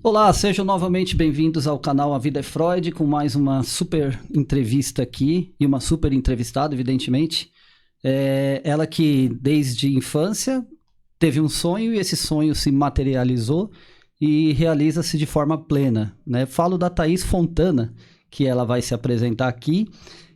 Olá, sejam novamente bem-vindos ao canal A Vida é Freud, com mais uma super entrevista aqui, e uma super entrevistada, evidentemente. Ela que, desde infância, teve um sonho e esse sonho se materializou e realiza-se de forma plena, né? Falo da Thaís Fontana, que ela vai se apresentar aqui,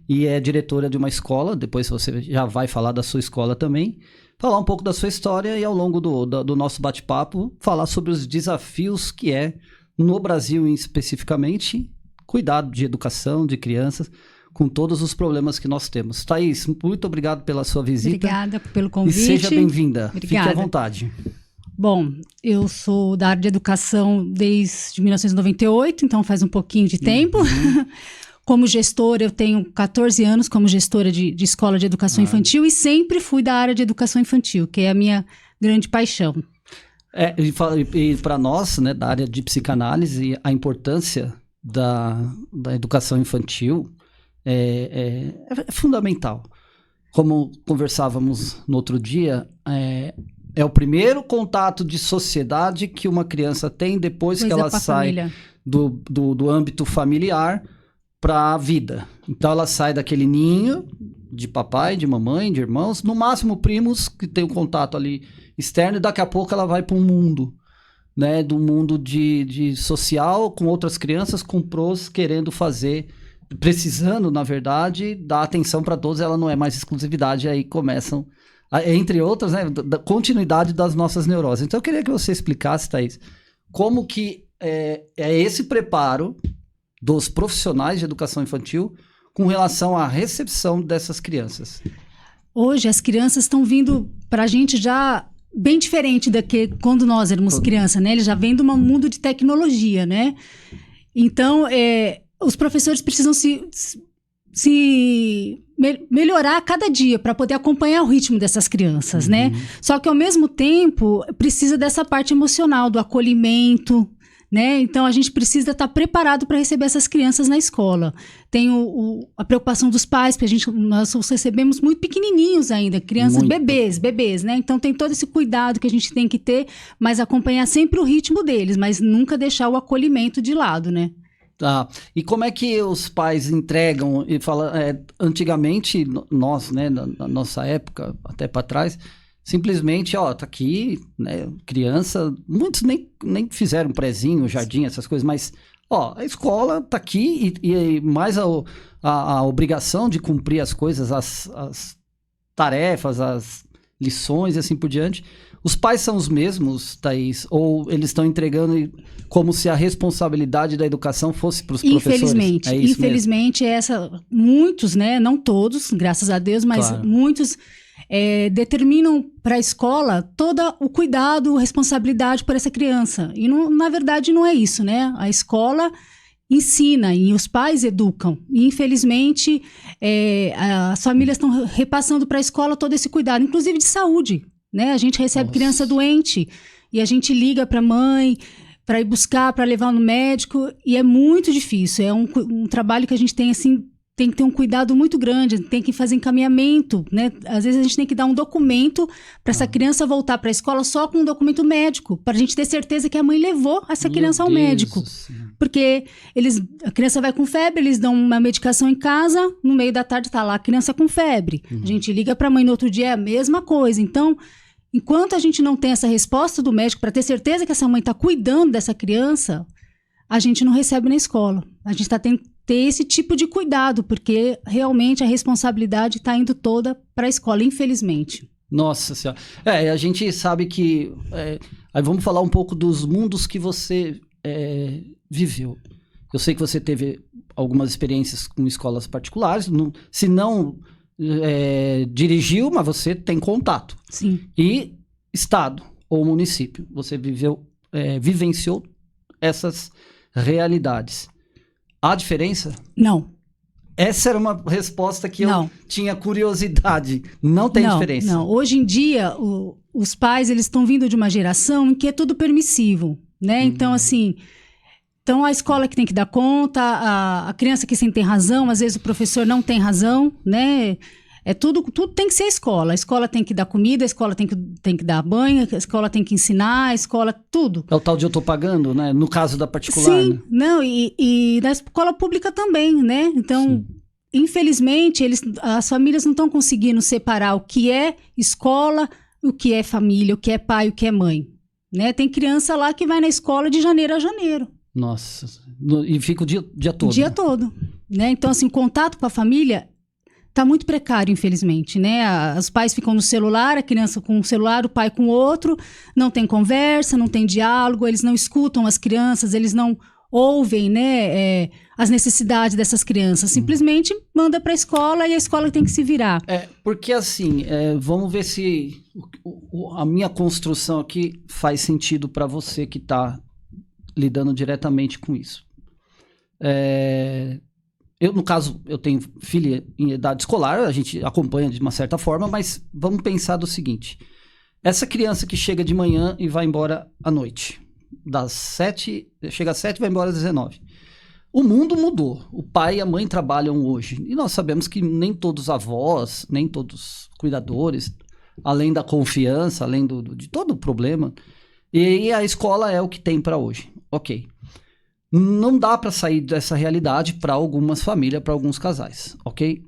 e é diretora de uma escola, depois você já vai falar da sua escola também, falar um pouco da sua história e ao longo do nosso bate-papo falar sobre os desafios que é, no Brasil especificamente, cuidado de educação de crianças, com todos os problemas que nós temos. Thaís, muito obrigado pela sua visita. Obrigada pelo convite. E seja bem-vinda. Obrigada. Fique à vontade. Bom, eu sou da área de educação desde 1998, então faz um pouquinho de tempo. Como gestora, eu tenho 14 anos como gestora de escola de educação infantil e sempre fui da área de educação infantil, que é a minha grande paixão. E para nós, né, da área de psicanálise, a importância da educação infantil é fundamental. Como conversávamos no outro dia, é o primeiro contato de sociedade que uma criança tem depois que ela sai do âmbito familiar para a vida. Então ela sai daquele ninho de papai, de mamãe, de irmãos, no máximo primos que tem um contato ali externo, e daqui a pouco ela vai para um mundo, né, do mundo de social, com outras crianças, com pros querendo fazer, precisando, na verdade, dar atenção para todos. Ela não é mais exclusividade, aí começam, entre outras, né, da continuidade das nossas neuroses. Então eu queria que você explicasse, Thaís, como que é esse preparo dos profissionais de educação infantil com relação à recepção dessas crianças. Hoje as crianças estão vindo para a gente já bem diferente do que quando nós éramos criança, né? Eles já vêm de um mundo de tecnologia, né? Então, os professores precisam melhorar a cada dia para poder acompanhar o ritmo dessas crianças, né? Só que ao mesmo tempo precisa dessa parte emocional, do acolhimento, né? Então a gente precisa estar preparado para receber essas crianças na escola. Tem a preocupação dos pais, porque nós os recebemos muito pequenininhos ainda, crianças, bebês, né? Então tem todo esse cuidado que a gente tem que ter, mas acompanhar sempre o ritmo deles, mas nunca deixar o acolhimento de lado, né? Tá. E como é que os pais entregam e falam? Antigamente, nós, né, na nossa época, até para trás, simplesmente, tá aqui, né, criança, muitos nem fizeram prezinho, jardim, essas coisas, mas, a escola tá aqui e mais a obrigação de cumprir as coisas, as tarefas, as lições e assim por diante. Os pais são os mesmos, Thaís? Ou eles estão entregando como se a responsabilidade da educação fosse para os professores? Infelizmente, muitos, né, não todos, graças a Deus, mas claro, muitos determinam para a escola todo o cuidado, responsabilidade por essa criança. E na verdade não é isso, né? A escola ensina e os pais educam. E infelizmente as famílias estão repassando para a escola todo esse cuidado, inclusive de saúde, né? A gente recebe criança doente e a gente liga para a mãe para ir buscar, para levar no médico, e é muito difícil. É um trabalho que a gente tem assim, tem que ter um cuidado muito grande, tem que fazer encaminhamento, né? Às vezes a gente tem que dar um documento para essa criança voltar para a escola só com um documento médico, para a gente ter certeza que a mãe levou essa criança ao médico. Porque a criança vai com febre, eles dão uma medicação em casa, no meio da tarde está lá a criança com febre. A gente liga para a mãe no outro dia, é a mesma coisa. Então, enquanto a gente não tem essa resposta do médico para ter certeza que essa mãe está cuidando dessa criança, a gente não recebe na escola. A gente está tendo ter esse tipo de cuidado, porque realmente a responsabilidade está indo toda para a escola, infelizmente. Nossa Senhora. A gente sabe que... aí vamos falar um pouco dos mundos que você viveu. Eu sei que você teve algumas experiências com escolas particulares, se não dirigiu, mas você tem contato. Sim. E estado ou município, você vivenciou essas realidades. Há diferença? Não. Essa era uma resposta que eu tinha curiosidade. Não tem diferença? Não. Hoje em dia, os pais eles estão vindo de uma geração em que é tudo permissivo, né? Então, assim, a escola que tem que dar conta, a criança que sim tem razão, às vezes o professor não tem razão, né? Tudo tem que ser a escola tem que dar comida, a escola tem que dar banho, a escola tem que ensinar, a escola, tudo. É o tal de eu tô pagando, né? No caso da particular, Sim, né? não, e na escola pública também, né? Então, infelizmente, as famílias não estão conseguindo separar o que é escola, o que é família, o que é pai, o que é mãe, né? Tem criança lá que vai na escola de janeiro a janeiro. Nossa, e fica o dia todo. O dia todo, né? Então, assim, contato com a família está muito precário, infelizmente, né? Os pais ficam no celular, a criança com um celular, o pai com outro, não tem conversa, não tem diálogo, eles não escutam as crianças, eles não ouvem, né, as necessidades dessas crianças. Simplesmente manda para a escola e a escola tem que se virar. Porque assim, vamos ver se a minha construção aqui faz sentido para você que está lidando diretamente com isso. Eu, no caso, eu tenho filha em idade escolar, a gente acompanha de uma certa forma, mas vamos pensar do seguinte. Essa criança que chega de manhã e vai embora à noite, chega às 7 e vai embora às 19. O mundo mudou. O pai e a mãe trabalham hoje. E nós sabemos que nem todos os avós, nem todos os cuidadores, além da confiança, além de todo o problema, e a escola é o que tem para hoje. Ok. Não dá para sair dessa realidade para algumas famílias, para alguns casais, ok?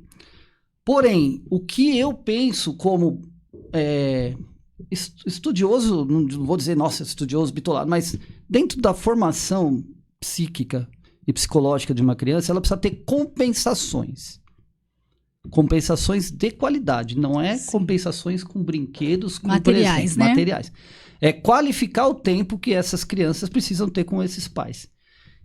Porém, o que eu penso como estudioso, não vou dizer, nossa, estudioso bitolado, mas dentro da formação psíquica e psicológica de uma criança, ela precisa ter compensações. Compensações de qualidade, não é compensações com brinquedos, com materiais, né? Materiais. É qualificar o tempo que essas crianças precisam ter com esses pais.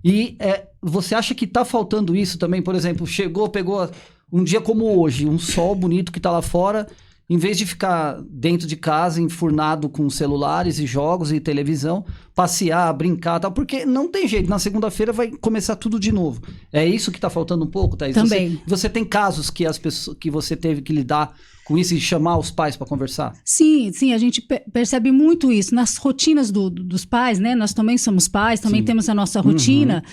E você acha que está faltando isso também? Por exemplo, pegou um dia como hoje, um sol bonito que está lá fora, em vez de ficar dentro de casa, enfurnado com celulares e jogos e televisão, passear, brincar, tal, porque não tem jeito, na segunda-feira vai começar tudo de novo. É isso que está faltando um pouco, Thaís? Também. Você tem casos que que você teve que lidar com isso e chamar os pais para conversar? Sim, a gente percebe muito isso nas rotinas dos pais, né? Nós também somos pais, também temos a nossa rotina.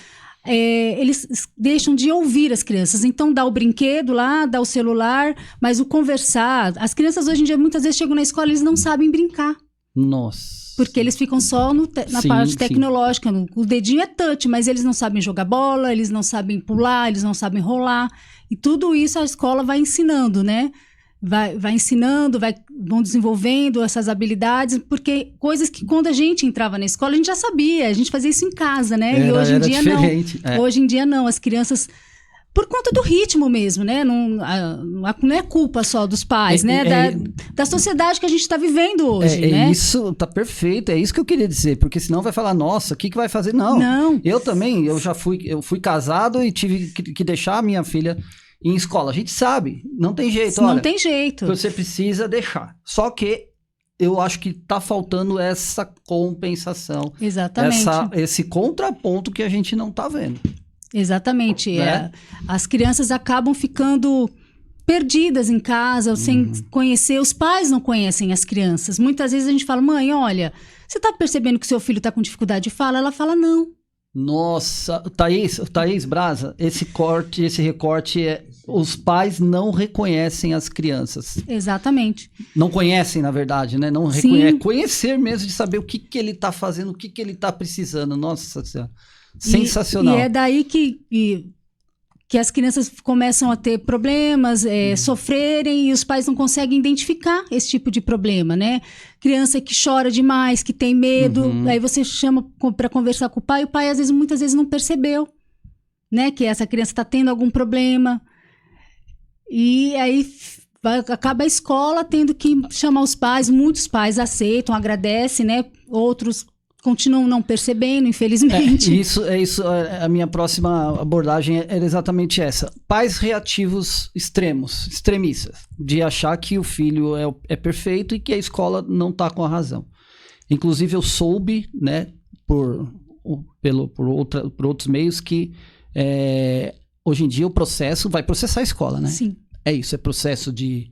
Eles deixam de ouvir as crianças, então dá o brinquedo lá, dá o celular, mas o conversar, as crianças hoje em dia muitas vezes chegam na escola e eles não sabem brincar. Nossa. Porque eles ficam só na parte tecnológica, o dedinho é touch, mas eles não sabem jogar bola, eles não sabem pular, eles não sabem rolar, e tudo isso a escola vai ensinando, né? Vai ensinando, vão desenvolvendo essas habilidades, porque coisas que quando a gente entrava na escola, a gente já sabia, a gente fazia isso em casa, né? E hoje em dia diferente. não. Hoje em dia não, as crianças, por conta do ritmo mesmo, né? Não é culpa só dos pais, né? Da sociedade que a gente está vivendo hoje, né? Isso, tá perfeito, é isso que eu queria dizer, porque senão vai falar, nossa, o que vai fazer? Não. Eu também, eu fui casado e tive que deixar a minha filha em escola. A gente sabe, não tem jeito. Não tem jeito. Você precisa deixar. Só que eu acho que tá faltando essa compensação. Exatamente. Esse contraponto que a gente não tá vendo. Exatamente. Né? As crianças acabam ficando perdidas em casa, sem conhecer. Os pais não conhecem as crianças. Muitas vezes a gente fala, mãe, olha, você tá percebendo que seu filho tá com dificuldade de fala? Ela fala, não. Nossa, Thaís Braza, esse recorte os pais não reconhecem as crianças. Exatamente. Não conhecem, na verdade, né? Não reconhecem. Conhecer mesmo, de saber o que ele tá fazendo, o que ele tá precisando. Nossa Senhora. Sensacional. E é daí que as crianças começam a ter problemas, sofrerem, e os pais não conseguem identificar esse tipo de problema, né? Criança que chora demais, que tem medo, aí você chama para conversar com o pai muitas vezes não percebeu, né? Que essa criança está tendo algum problema. E aí acaba a escola tendo que chamar os pais, muitos pais aceitam, agradecem, né? Outros continuam não percebendo, infelizmente. A minha próxima abordagem era exatamente essa. Pais reativos extremistas, de achar que o filho é perfeito e que a escola não está com a razão. Inclusive, eu soube, né, por outros meios, que hoje em dia o processo vai processar a escola, né? Sim. É isso, é processo de...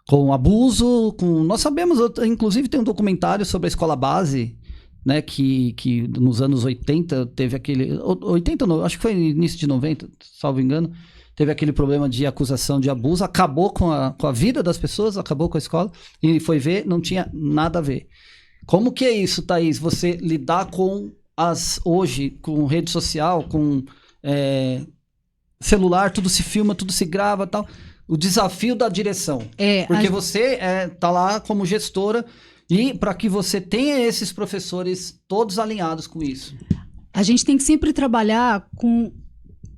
com abuso, nós sabemos, inclusive tem um documentário sobre a escola base, né, que nos anos 80 teve aquele... 80 não, acho que foi início de 90, salvo engano, teve aquele problema de acusação de abuso, acabou com a vida das pessoas, acabou com a escola, e foi ver, não tinha nada a ver. Como que é isso, Thaís? Você lidar hoje, com rede social, com celular, tudo se filma, tudo se grava e tal. O desafio da direção. Porque você tá lá como gestora e para que você tenha esses professores todos alinhados com isso. A gente tem que sempre trabalhar com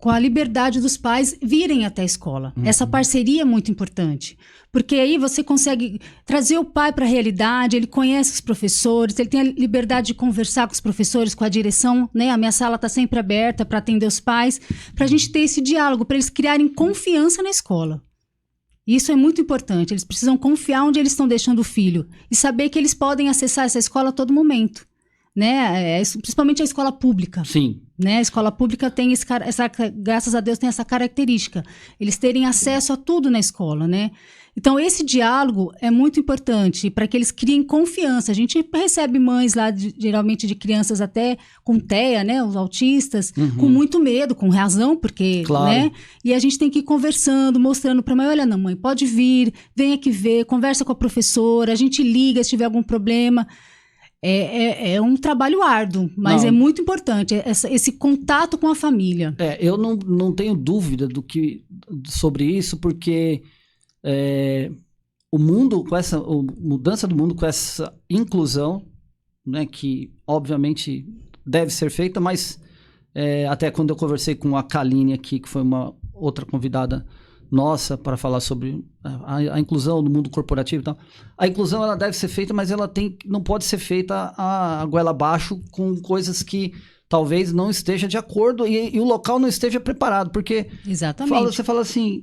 a liberdade dos pais virem até a escola. Essa parceria é muito importante. Porque aí você consegue trazer o pai para a realidade, ele conhece os professores, ele tem a liberdade de conversar com os professores, com a direção, né? A minha sala está sempre aberta para atender os pais, para a gente ter esse diálogo, para eles criarem confiança na escola. Isso é muito importante. Eles precisam confiar onde eles estão deixando o filho e saber que eles podem acessar essa escola a todo momento. Né? Principalmente a escola pública. Sim. Né? A escola pública tem graças a Deus, tem essa característica. Eles terem acesso a tudo na escola, né? Então, esse diálogo é muito importante para que eles criem confiança. A gente recebe mães lá, geralmente de crianças até com TEA, né? Os autistas, com muito medo, com razão, porque, claro. Né? E a gente tem que ir conversando, mostrando para a mãe, olha, não, mãe, pode vir, vem aqui ver, conversa com a professora, a gente liga se tiver algum problema. É um trabalho árduo, mas é muito importante esse contato com a família. Eu não tenho dúvida sobre isso, porque o mundo, com essa mudança do mundo, com essa inclusão, né, que obviamente deve ser feita, mas até quando eu conversei com a Kaline aqui, que foi uma outra convidada nossa para falar sobre a inclusão do mundo corporativo e tal. A inclusão ela deve ser feita, mas ela não pode ser feita a goela abaixo com coisas que talvez não esteja de acordo e o local não esteja preparado, porque exatamente. Você fala assim,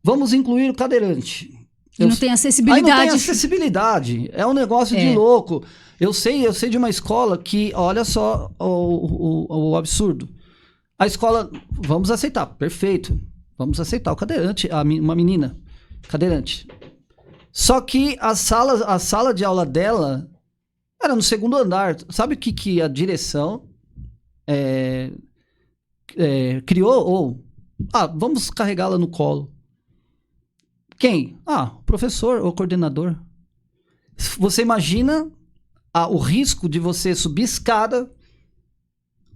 vamos incluir o cadeirante. Não tem acessibilidade. Aí não tem acessibilidade, é um negócio de louco. Eu sei de uma escola que, olha só o absurdo. A escola, vamos aceitar, perfeito. Vamos aceitar o cadeirante, uma menina cadeirante. Só que a sala de aula dela era no segundo andar. Sabe o que a direção criou? Vamos carregá-la no colo. Quem? O professor ou coordenador. Você imagina o risco de você subir escada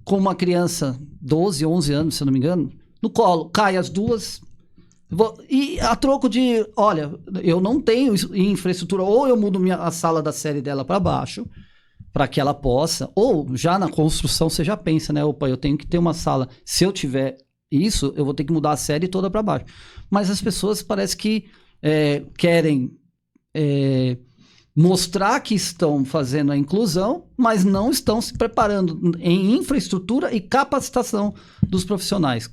com uma criança 12, 11 anos, se eu não me engano, no colo, cai as duas, e a troco de, olha, eu não tenho infraestrutura, ou eu mudo a sala da série dela para baixo, para que ela possa, ou já na construção você já pensa, né, opa, eu tenho que ter uma sala, se eu tiver isso, eu vou ter que mudar a série toda para baixo. Mas as pessoas parece que querem mostrar que estão fazendo a inclusão, mas não estão se preparando em infraestrutura e capacitação dos profissionais.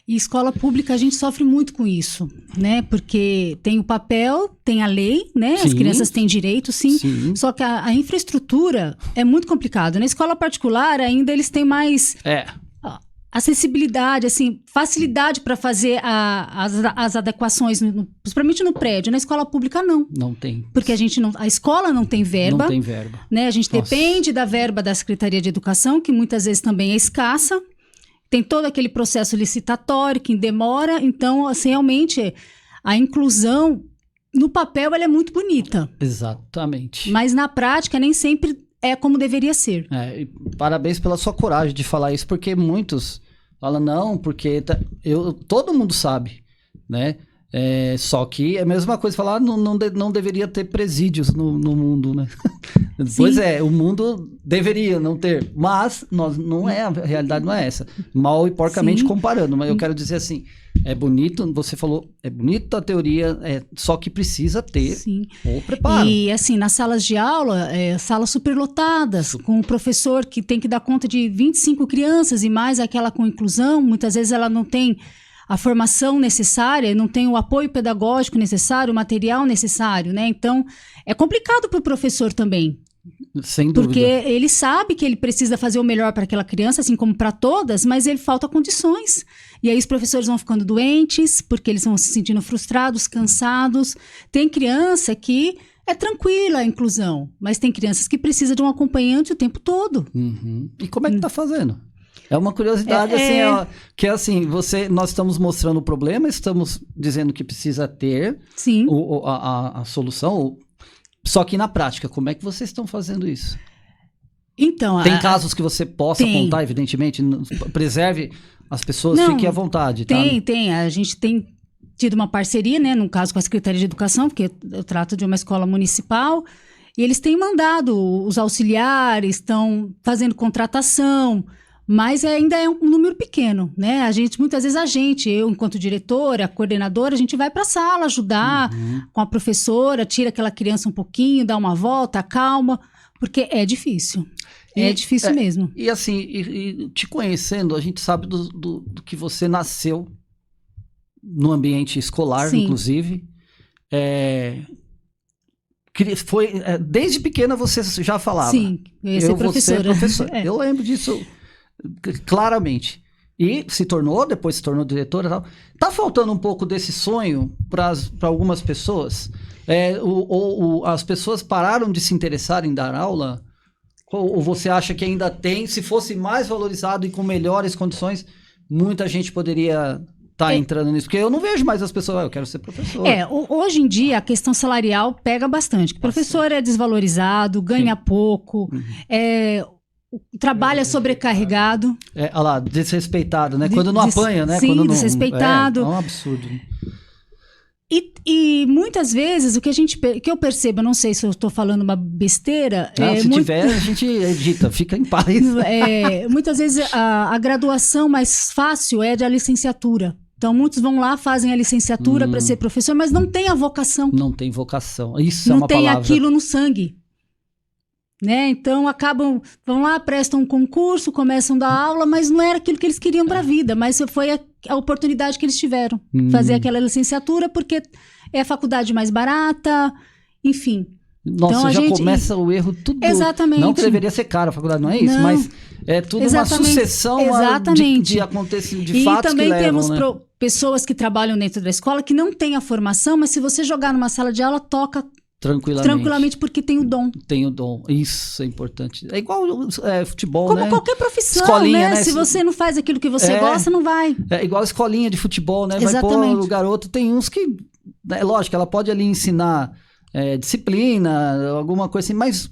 E escola pública a gente sofre muito com isso, né? Porque tem o papel, tem a lei, né? Sim. As crianças têm direito, sim. Só que a infraestrutura é muito complicado. Na escola particular ainda eles têm mais acessibilidade, assim, facilidade para fazer as adequações, principalmente no prédio. Na escola pública, não. Não tem. Porque a escola não tem verba. Não tem verba. Né? A gente depende da verba da Secretaria de Educação, que muitas vezes também é escassa. Tem todo aquele processo licitatório que demora. Então, assim, realmente, a inclusão, no papel, ela é muito bonita. Exatamente. Mas na prática, nem sempre é como deveria ser. E parabéns pela sua coragem de falar isso, porque muitos falam, não, porque todo mundo sabe, né? Só que é a mesma coisa falar, não deveria ter presídios no mundo, né? Pois o mundo deveria não ter, mas a realidade não é essa. Mal e porcamente comparando, mas eu quero dizer assim, é bonito, você falou, é bonita a teoria, só que precisa ter o preparo. E assim, nas salas de aula, salas superlotadas, com o professor que tem que dar conta de 25 crianças e mais aquela com inclusão, muitas vezes ela não tem a formação necessária, não tem o apoio pedagógico necessário, o material necessário, né? Então, é complicado para o professor também. Sem dúvida. Porque ele sabe que ele precisa fazer o melhor para aquela criança, assim como para todas, mas ele falta condições. E aí os professores vão ficando doentes, porque eles vão se sentindo frustrados, cansados. Tem criança que é tranquila a inclusão, mas tem crianças que precisam de um acompanhante o tempo todo. Uhum. E como é que tá fazendo? É uma curiosidade, que é assim, nós estamos mostrando o problema, estamos dizendo que precisa ter a solução, só que na prática, como é que vocês estão fazendo isso? Então, tem casos que você possa contar, evidentemente, preserve as pessoas, fiquem à vontade. Tem. A gente tem tido uma parceria, né, no caso com a Secretaria de Educação, porque eu trato de uma escola municipal, e eles têm mandado os auxiliares, estão fazendo contratação, mas ainda é um número pequeno, né? Muitas vezes eu, enquanto diretora, coordenadora, a gente vai para a sala ajudar com a professora, tira aquela criança um pouquinho, dá uma volta, acalma, porque é difícil. É difícil mesmo. E assim, te conhecendo, a gente sabe do que você nasceu no ambiente escolar, inclusive. Desde pequena você já falava. Sim, eu ia ser professora. Vou ser professora. Eu lembro disso claramente. E depois se tornou diretora e tal. Tá faltando um pouco desse sonho para algumas pessoas? As pessoas pararam de se interessar em dar aula? Ou você acha que ainda tem? Se fosse mais valorizado e com melhores condições, muita gente poderia estar entrando nisso. Porque eu não vejo mais as pessoas, eu quero ser professor. Hoje em dia a questão salarial pega bastante. O professor é desvalorizado, ganha pouco, o trabalho é sobrecarregado. Olha lá, desrespeitado, né? Quando não apanha, né? Sim, Quando não, desrespeitado. É um absurdo. E muitas vezes o que eu percebo, eu não sei se eu estou falando uma besteira. Se tiver, a gente edita, fica em paz. Muitas vezes a graduação mais fácil é da licenciatura. Então, muitos vão lá, fazem a licenciatura para ser professor, mas não tem a vocação. Não tem vocação. Isso é uma palavra. Não tem aquilo no sangue. Né? Então, vão lá, prestam um concurso, começam a dar aula, mas não era aquilo que eles queriam para a vida, mas foi a oportunidade que eles tiveram. Fazer aquela licenciatura, porque é a faculdade mais barata, enfim. Nossa, então, começa o erro tudo. Exatamente. Não que deveria ser caro a faculdade, não é isso, mas é tudo uma sucessão de acontecimentos, de fatos que levam. E também temos né? pessoas que trabalham dentro da escola que não têm a formação, mas se você jogar numa sala de aula, toca tranquilamente, porque tem o dom. Tem o dom, isso é importante. É igual futebol, como né? Qualquer profissão, escolinha, né? Se você não faz aquilo que você gosta, não vai. É igual escolinha de futebol, né? Exatamente. Vai pôr o garoto, tem uns que... lógico, ela pode ali ensinar disciplina, alguma coisa assim, mas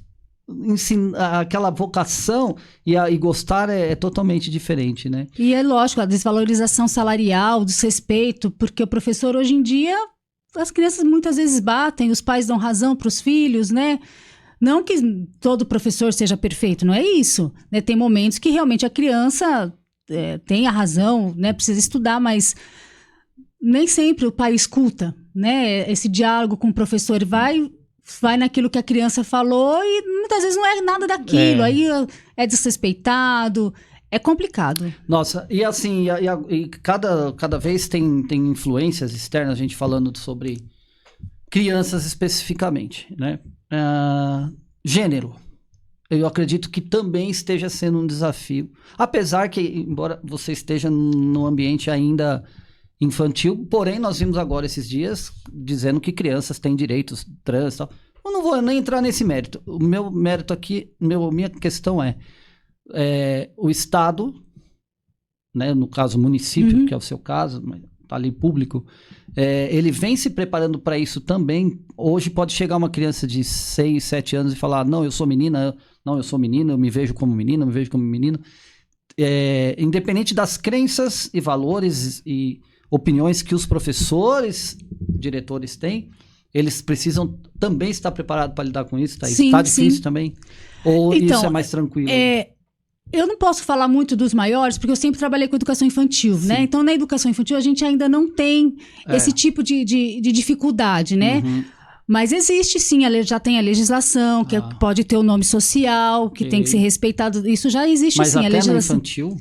ensinar aquela vocação e gostar é totalmente diferente, né? E é lógico, a desvalorização salarial, o desrespeito, porque o professor hoje em dia... As crianças muitas vezes batem, os pais dão razão para os filhos, né? Não que todo professor seja perfeito, não é isso. Né? Tem momentos que realmente a criança tem a razão, né? Precisa estudar, mas nem sempre o pai escuta, né? Esse diálogo com o professor vai naquilo que a criança falou e muitas vezes não é nada daquilo. Aí é desrespeitado. É complicado. Nossa, e assim, cada vez tem influências externas, a gente falando sobre crianças especificamente, né? Gênero, eu acredito que também esteja sendo um desafio, apesar que, embora você esteja no ambiente ainda infantil, porém nós vimos agora esses dias dizendo que crianças têm direitos trans e tal. Eu não vou nem entrar nesse mérito. O meu mérito aqui, minha questão o Estado, né, no caso o município, que é o seu caso, está ali público, ele vem se preparando para isso também. Hoje pode chegar uma criança de 6, 7 anos e falar, não, eu sou menina, não, eu sou menino, eu me vejo como menina, eu me vejo como menino. Independente das crenças e valores e opiniões que os professores, diretores têm, eles precisam também estar preparados para lidar com isso, tá? Está difícil também? Ou então, isso é mais tranquilo? Eu não posso falar muito dos maiores, porque eu sempre trabalhei com educação infantil, né? Então, na educação infantil, a gente ainda não tem esse tipo de dificuldade, né? Mas existe, sim, já tem a legislação, que pode ter o nome social, que tem que ser respeitado. Isso já existe, mas sim, até a legislação. No infantil?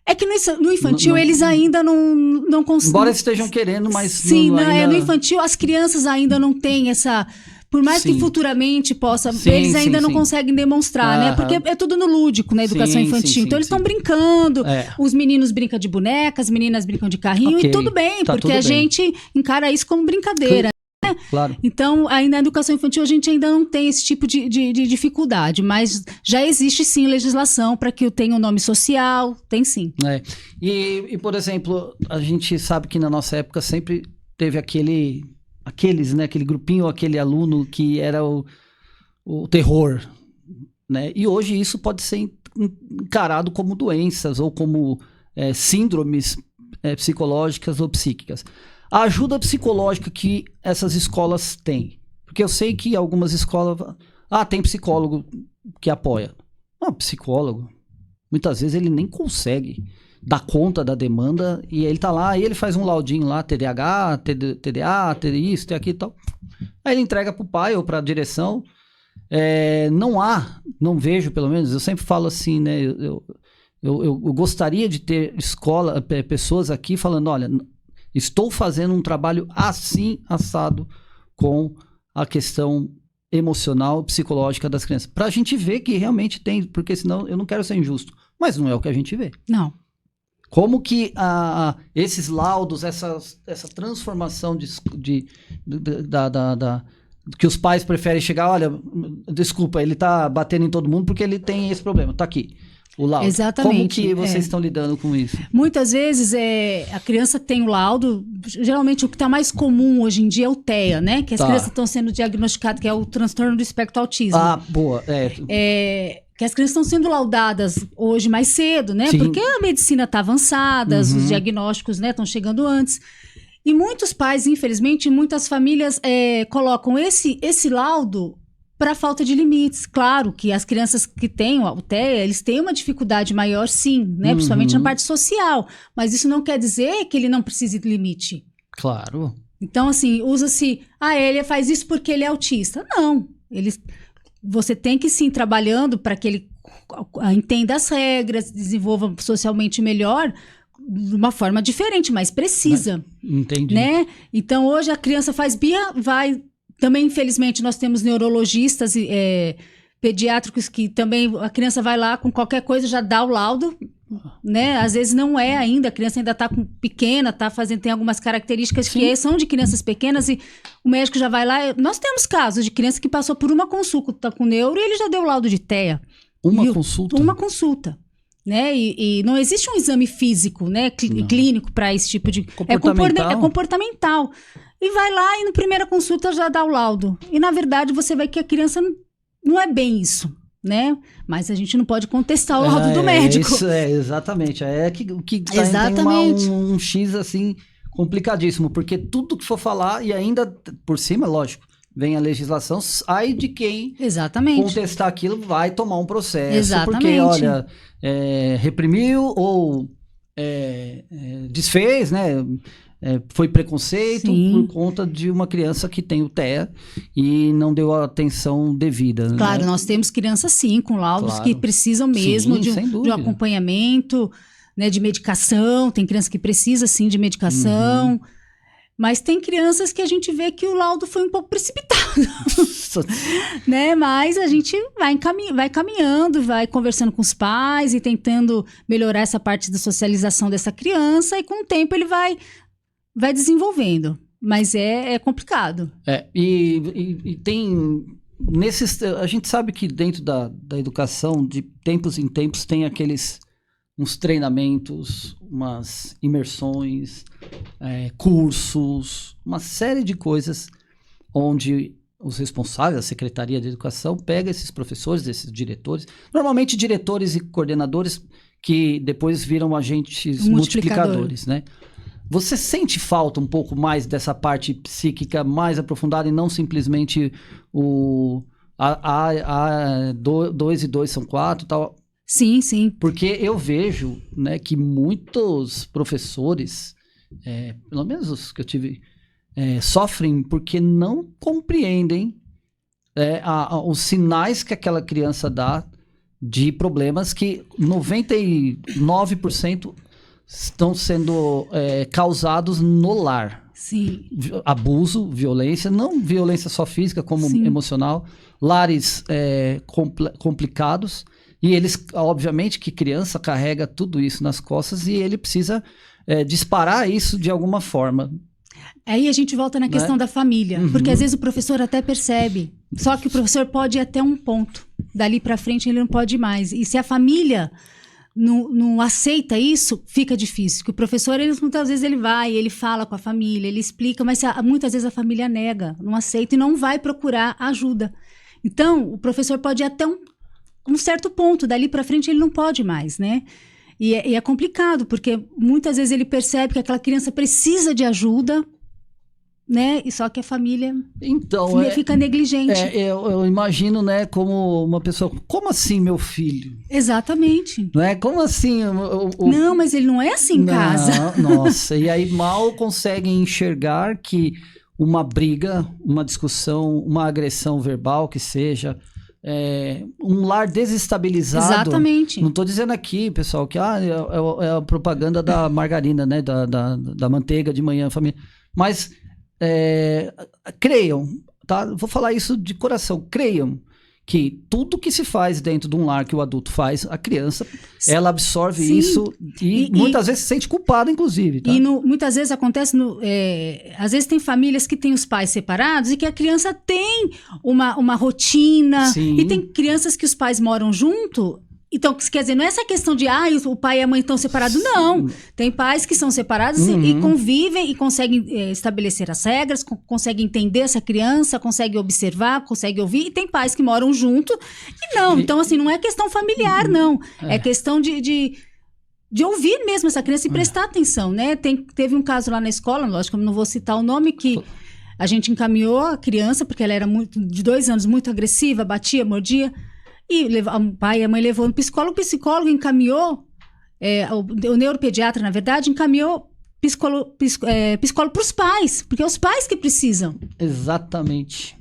É que no infantil eles ainda não conseguem... Embora eles estejam querendo, mas... Sim, no infantil as crianças ainda não têm essa... Por mais que futuramente possa, eles ainda não conseguem demonstrar, né? Porque é tudo no lúdico, na educação infantil. Então eles estão brincando, os meninos brincam de boneca, as meninas brincam de carrinho, e tudo bem, porque a gente encara isso como brincadeira. claro. Então, aí na educação infantil a gente ainda não tem esse tipo de dificuldade, mas já existe sim legislação para que eu tenha um nome social, tem sim. E, por exemplo, a gente sabe que na nossa época sempre teve aquele grupinho, aquele aluno que era o terror, né? E hoje isso pode ser encarado como doenças ou como síndromes psicológicas ou psíquicas. A ajuda psicológica que essas escolas têm, porque eu sei que algumas escolas, tem psicólogo que apoia. Psicólogo, muitas vezes ele nem consegue dar conta da demanda e ele tá lá e ele faz um laudinho lá, TDAH, TDA, TDI, isso, tem aqui e tal. Aí ele entrega pro pai ou pra direção. Não vejo, pelo menos, eu sempre falo assim, né? Eu gostaria de ter pessoas aqui falando, olha, estou fazendo um trabalho assim, assado, com a questão emocional, psicológica das crianças. Pra gente ver que realmente tem, porque senão eu não quero ser injusto, mas não é o que a gente vê. Não. Como que esses laudos, essa transformação que os pais preferem chegar, olha, desculpa, ele tá batendo em todo mundo porque ele tem esse problema, tá aqui, o laudo. Exatamente. Como que vocês estão lidando com isso? Muitas vezes a criança tem o laudo, geralmente o que está mais comum hoje em dia é o TEA, né? Que as crianças estão sendo diagnosticadas, que é o transtorno do espectro autismo. Boa. Que as crianças estão sendo laudadas hoje mais cedo, né? Sim. Porque a medicina está avançada, os diagnósticos, né, estão chegando antes. E muitos pais, infelizmente, muitas famílias colocam esse laudo para falta de limites. Claro que as crianças que têm o TEA, eles têm uma dificuldade maior, sim, né? Principalmente na parte social. Mas isso não quer dizer que ele não precise de limite. Claro. Então, assim, usa-se... ele faz isso porque ele é autista. Não. Você tem que, sim, trabalhando para que ele entenda as regras, desenvolva socialmente melhor, de uma forma diferente, mais precisa. Entendi. Né? Então, hoje a criança faz vai... Também, infelizmente, nós temos neurologistas pediátricos que também a criança vai lá com qualquer coisa, já dá o laudo, né? Às vezes não é ainda, a criança ainda está pequena, tem algumas características que são de crianças pequenas e o médico já vai lá. Nós temos casos de criança que passou por uma consulta com neuro e ele já deu o laudo de TEA. Consulta? Uma consulta. Né? E não existe um exame físico, né? Clínico para esse tipo de... Comportamental. É comportamental. E vai lá e na primeira consulta já dá o laudo. E na verdade você vê que a criança não é bem isso, né? Mas a gente não pode contestar o laudo do médico. Isso, exatamente. Que tem um X assim complicadíssimo, porque tudo que for falar e ainda por cima, lógico, vem a legislação, aí de quem contestar aquilo vai tomar um processo. Exatamente. Porque, olha, reprimiu ou desfez, né? Foi preconceito por conta de uma criança que tem o TEA e não deu a atenção devida. Claro, né? nós temos crianças sim com laudos que precisam mesmo de um acompanhamento, né, de medicação. Tem criança que precisa sim de medicação. Mas tem crianças que a gente vê que o laudo foi um pouco precipitado, né? Mas a gente vai caminhando, vai conversando com os pais e tentando melhorar essa parte da socialização dessa criança e com o tempo ele vai desenvolvendo. Mas é complicado. E tem... a gente sabe que dentro da educação, de tempos em tempos, tem uns treinamentos, umas imersões, cursos, uma série de coisas onde os responsáveis, a Secretaria de Educação, pega esses professores, esses diretores, normalmente diretores e coordenadores que depois viram agentes multiplicadores, né? Você sente falta um pouco mais dessa parte psíquica mais aprofundada e não simplesmente 2 e 2 são 4 e tal? Sim, sim. Porque eu vejo, né, que muitos professores, pelo menos os que eu tive, sofrem porque não compreendem os sinais que aquela criança dá de problemas que 99% estão sendo causados no lar. Sim. Abuso, violência, não violência só física, como emocional, lares complicados. E eles, obviamente, que criança carrega tudo isso nas costas e ele precisa disparar isso de alguma forma. Aí a gente volta na questão da família, porque às vezes o professor até percebe, só que o professor pode ir até um ponto, dali para frente ele não pode ir mais. E se a família não aceita isso, fica difícil. Porque o professor, muitas vezes ele vai, ele fala com a família, ele explica, mas muitas vezes a família nega, não aceita e não vai procurar ajuda. Então, o professor pode ir até um certo ponto, dali para frente ele não pode mais, né? E é complicado, porque muitas vezes ele percebe que aquela criança precisa de ajuda, né? E só que a família fica negligente. Eu imagino, né, como uma pessoa, como assim meu filho? Exatamente. Né? Como assim? Não, mas ele não é assim em casa. Nossa, e aí mal conseguem enxergar que uma briga, uma discussão, uma agressão verbal que seja, um lar desestabilizado. Exatamente. Não estou dizendo aqui, pessoal, que é a propaganda da margarina, né, da manteiga de manhã, família. Mas creiam, tá? Vou falar isso de coração. Creiam que tudo que se faz dentro de um lar que o adulto faz, a criança, ela absorve isso e muitas vezes se sente culpada, inclusive. Tá? E muitas vezes acontece, às vezes tem famílias que têm os pais separados e que a criança tem uma rotina. Sim. E tem crianças que os pais moram junto. Então, quer dizer, não é essa questão de o pai e a mãe estão separados, não. Tem pais que são separados e convivem e conseguem estabelecer as regras, conseguem entender essa criança, conseguem observar, conseguem ouvir. E tem pais que moram junto e não. Então, assim, não é questão familiar, não. É questão de ouvir mesmo essa criança e prestar atenção, né? Teve um caso lá na escola, lógico que eu não vou citar o nome, que a gente encaminhou a criança, porque ela era de 2 anos, muito agressiva, batia, mordia. E o pai e a mãe levou no psicólogo, o psicólogo encaminhou, o neuropediatra, na verdade, encaminhou psicólogo para os pais, porque é os pais que precisam. Exatamente.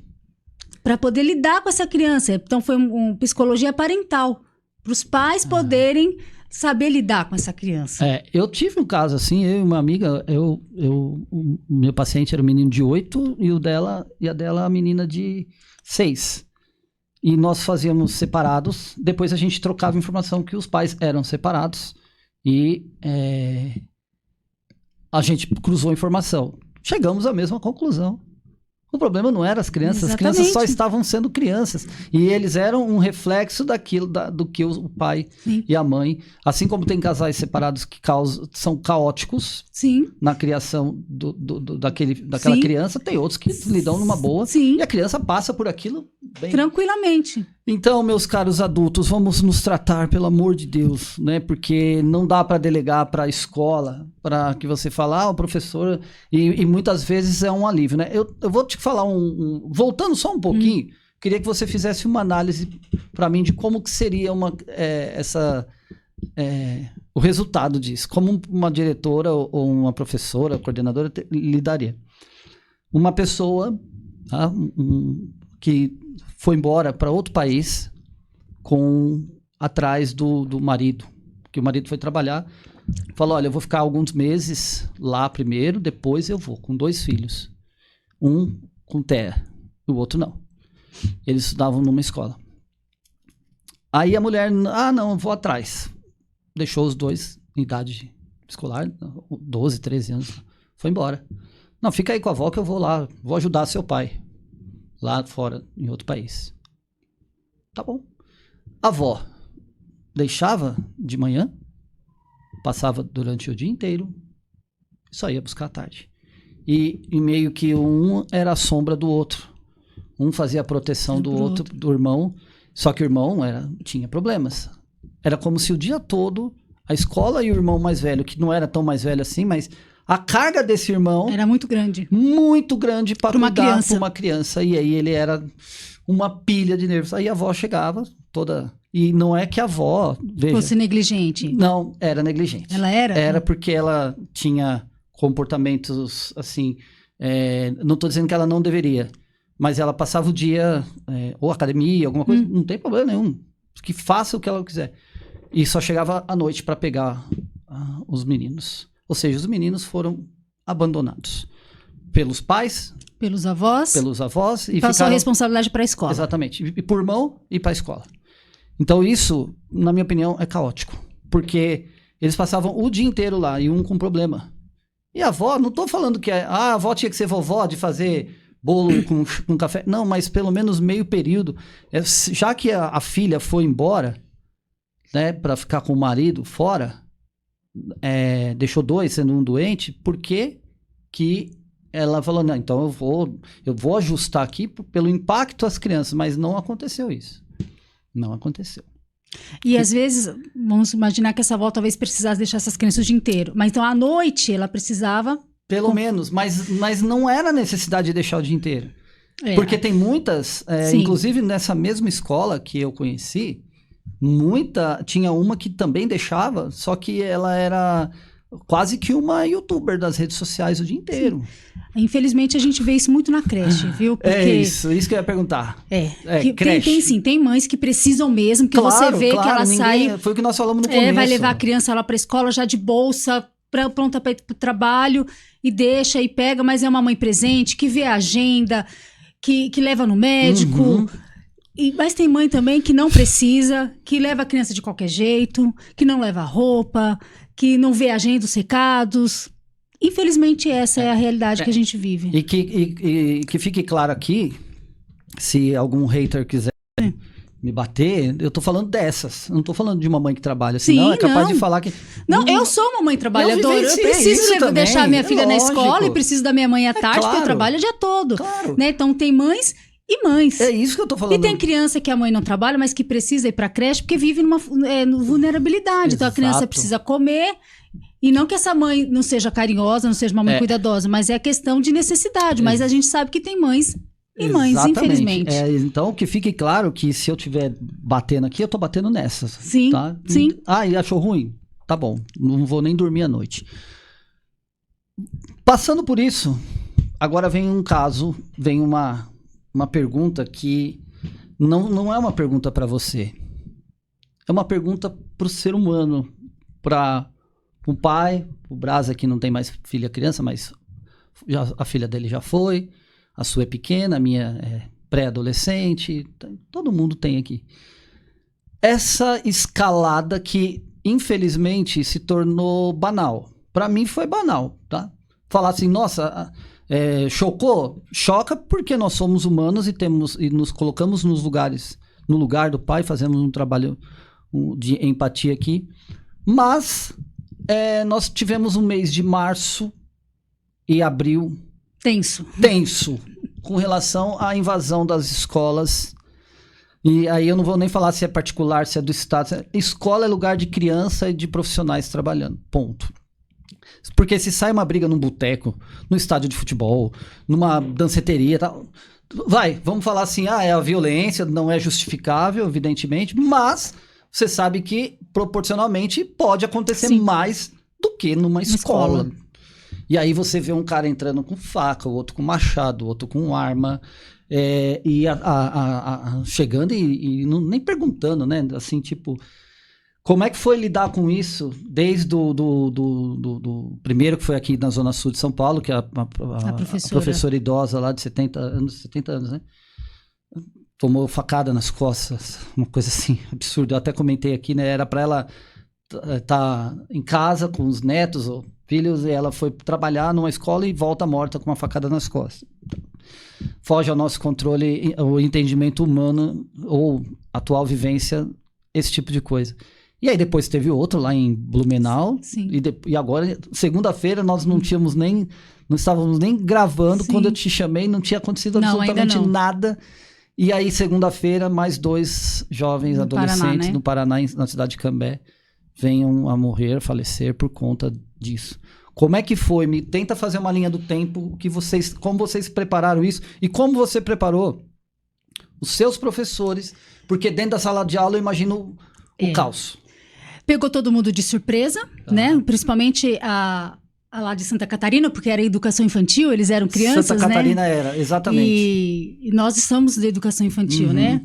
Para poder lidar com essa criança. Então, foi uma psicologia parental, para os pais poderem saber lidar com essa criança. Eu tive um caso assim, eu e uma amiga, o meu paciente era um menino de 8 e a dela a menina de 6. E nós fazíamos separados, depois a gente trocava informação que os pais eram separados e a gente cruzou informação. Chegamos à mesma conclusão. O problema não era as crianças, Exatamente. As crianças só estavam sendo crianças. E eles eram um reflexo do que o pai e a mãe, assim como tem casais separados que são caóticos na criação daquela criança, tem outros que lidam numa boa e a criança passa por aquilo bem tranquilamente. Então, meus caros adultos, vamos nos tratar, pelo amor de Deus, né? Porque não dá para delegar para a escola, para que você fale, o professor, e muitas vezes é um alívio, né? Eu vou te falar voltando só um pouquinho, queria que você fizesse uma análise para mim de como que seria o resultado disso, como uma diretora ou uma professora, coordenadora lidaria. Uma pessoa, tá? Que foi embora para outro país atrás do marido, que o marido foi trabalhar, falou, olha, eu vou ficar alguns meses lá primeiro, depois eu vou, com 2 filhos. Um com TEA, o outro não. Eles estudavam numa escola. Aí a mulher, não, eu vou atrás. Deixou os 2 em idade escolar, 12, 13 anos, foi embora. Não, fica aí com a avó que eu vou lá, vou ajudar seu pai. Lá fora, em outro país. Tá bom. A avó deixava de manhã, passava durante o dia inteiro, só ia buscar à tarde. E meio que um era a sombra do outro. Um fazia a proteção do outro, do irmão, só que o irmão tinha problemas. Era como se o dia todo, a escola e o irmão mais velho, que não era tão mais velho assim, mas a carga desse irmão era muito grande. Muito grande para cuidar de uma criança. E aí ele era uma pilha de nervos. Aí a avó chegava toda... E não é que a avó... fosse negligente. Não, era negligente. Ela era? Era porque ela tinha comportamentos assim... não estou dizendo que ela não deveria. Mas ela passava o dia... ou academia, alguma coisa. Não tem problema nenhum. Que faça o que ela quiser. E só chegava à noite para pegar os meninos. Ou seja, os meninos foram abandonados pelos pais, pelos avós e passou a responsabilidade para a escola. Exatamente, e por irmão e para a escola. Então isso, na minha opinião, é caótico, porque eles passavam o dia inteiro lá e um com problema. E a avó, não tô falando que a avó tinha que ser vovó de fazer bolo com café. Não, mas pelo menos meio período. Já que a filha foi embora, né, para ficar com o marido fora, deixou 2, sendo um doente, por que ela falou, não, então eu vou ajustar aqui pelo impacto às crianças, mas não aconteceu isso. Não aconteceu. E às vezes, vamos imaginar que essa avó talvez precisasse deixar essas crianças o dia inteiro, mas então à noite ela precisava... Pelo menos, mas não era necessidade de deixar o dia inteiro. Porque tem muitas, inclusive nessa mesma escola que eu conheci, tinha uma que também deixava, só que ela era quase que uma youtuber das redes sociais o dia inteiro. Sim. Infelizmente a gente vê isso muito na creche, viu? Porque... isso que eu ia perguntar. Creche. Tem mães que precisam mesmo, que você vê que ela sai... Foi o que nós falamos no começo. Vai levar a criança lá para a escola já de bolsa, pronta para ir para o trabalho, e deixa e pega, mas é uma mãe presente, que vê a agenda, que leva no médico. Uhum. Mas tem mãe também que não precisa, que leva a criança de qualquer jeito, que não leva roupa, que não vê a agenda, os recados. Infelizmente, essa é a realidade que a gente vive. E que fique claro aqui, se algum hater quiser me bater, eu tô falando dessas. Eu não tô falando de uma mãe que trabalha. Senão é capaz de falar que... Não, eu sou uma mãe trabalhadora. Eu preciso deixar minha filha na escola e preciso da minha mãe à tarde, porque eu trabalho o dia todo. Claro. Né? Então, tem mães e mães. É isso que eu tô falando. E tem criança que a mãe não trabalha, mas que precisa ir pra creche porque vive numa vulnerabilidade. Exato. Então, a criança precisa comer... E não que essa mãe não seja carinhosa, não seja uma mãe cuidadosa, mas é questão de necessidade. Mas a gente sabe que tem mães e mães, infelizmente. Então, que fique claro que se eu estiver batendo aqui, eu tô batendo nessas. Sim, tá? sim. E achou ruim? Tá bom, não vou nem dormir à noite. Passando por isso, agora vem um caso, vem uma pergunta que não é uma pergunta para você. É uma pergunta pro ser humano, para o pai. O Brasa aqui não tem mais filha criança, mas a filha dele já foi. A sua é pequena, a minha é pré-adolescente. Todo mundo tem aqui. Essa escalada que, infelizmente, se tornou banal. Para mim foi banal, tá? Falar assim, nossa, chocou? Choca porque nós somos humanos e nos colocamos no lugar do pai, fazemos um trabalho de empatia aqui. Mas... nós tivemos um mês de março e abril tenso com relação à invasão das escolas. E aí eu não vou nem falar se é particular, se é do estado. Escola é lugar de criança e de profissionais trabalhando, ponto. Porque se sai uma briga num boteco, no estádio de futebol, numa danceteria, tal, vamos falar assim, a violência não é justificável, evidentemente, mas... Você sabe que, proporcionalmente, pode acontecer mais do que numa escola. E aí você vê um cara entrando com faca, o outro com machado, o outro com arma, chegando e nem perguntando, né? Assim, tipo, como é que foi lidar com isso desde do primeiro que foi aqui na Zona Sul de São Paulo, que é a professora idosa lá de 70 anos, né? Tomou facada nas costas, uma coisa assim, absurda. Eu até comentei aqui, né? Era para ela estar em casa com os netos ou filhos e ela foi trabalhar numa escola e volta morta com uma facada nas costas. Foge ao nosso controle, o entendimento humano ou atual vivência, esse tipo de coisa. E aí depois teve outro lá em Blumenau. Sim. E agora, segunda-feira, nós não estávamos nem gravando. Sim. Quando eu te chamei, não tinha acontecido absolutamente nada. E aí, segunda-feira, mais 2 jovens adolescentes no Paraná, na cidade de Cambé, venham a morrer, a falecer por conta disso. Como é que foi? Tenta fazer uma linha do tempo, como vocês prepararam isso e como você preparou os seus professores, porque dentro da sala de aula eu imagino o caos. Pegou todo mundo de surpresa, né? Principalmente a lá de Santa Catarina, porque era educação infantil, eles eram crianças, Santa Catarina, né? Era, exatamente. E nós estamos de educação infantil, né?